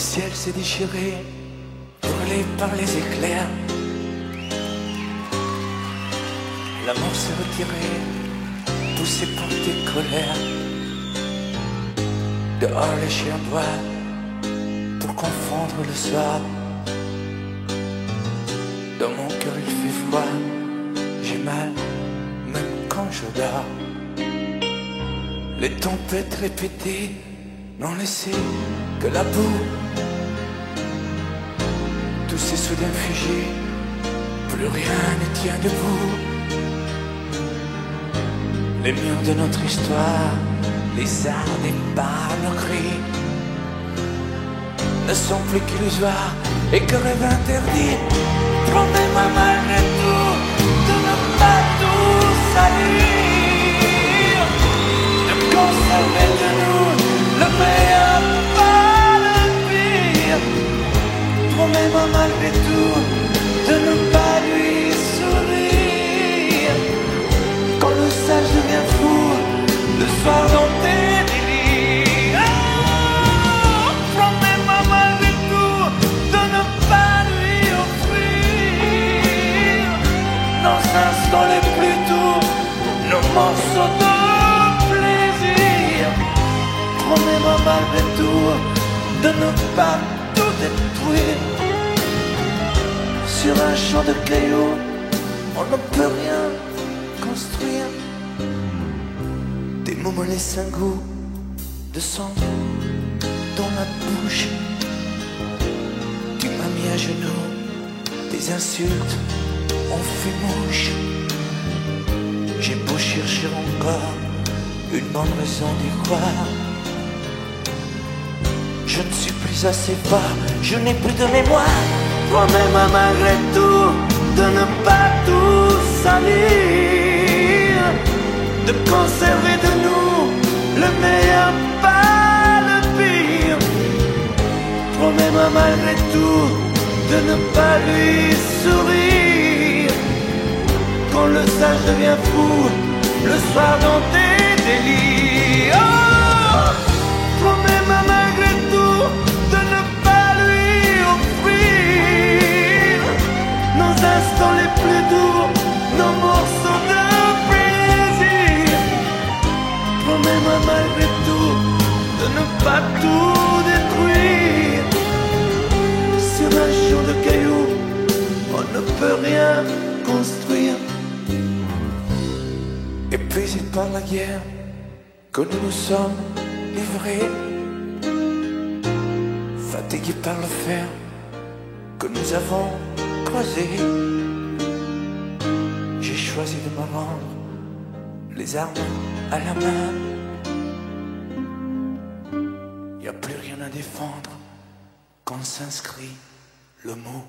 ciel s'est déchiré, brûlé par les éclairs. L'amour s'est retiré, poussé par tes colères. Dehors les chiens boivent pour confondre le soir. Dans mon cœur il fait froid, j'ai mal même quand je dors. Les tempêtes répétées n'ont laissé que la boue. Tout s'est soudain figé, plus rien ne tient debout. Les murs de notre histoire, les arts par nos cris, ne sont plus qu'illusoires et que rêve interdit. Promets-moi malgré tout de ne pas tout salir, de conserver de nous le meilleur, pas le pire. Promets-moi malgré tout de ne pas lui sourire quand le sage devient fou le soir dans tes délires. Oh, promets-moi malgré tout de ne pas lui offrir nos instants les plus doux, nos morceaux de plaisir. Promets-moi malgré tout de ne pas tout détruire. Sur un champ de cailloux, on ne peut rien construire. Des mots me laissent un goût de sang dans la bouche. Tu m'as mis à genoux, tes insultes ont fait mouche. J'ai beau chercher encore une bonne raison d'y croire, je ne suis plus assez fort, je n'ai plus de mémoire. Promets-moi malgré tout de ne pas tout salir, de conserver de nous le meilleur, pas le pire. Promets-moi malgré tout de ne pas lui sourire quand le sage devient fou le soir dans tes délires. Oh, promets-moi malgré tout de ne pas lui offrir nos instants les plus doux, nos morceaux de plaisir. Promets-moi malgré tout de ne pas tout détruire. Sur un champ de cailloux, on ne peut rien construire. Épuisés par la guerre que nous nous sommes livrés, fatigués par le fer que nous avons croisé, j'ai choisi de me rendre les armes à la main. Y a plus rien à défendre quand s'inscrit le mot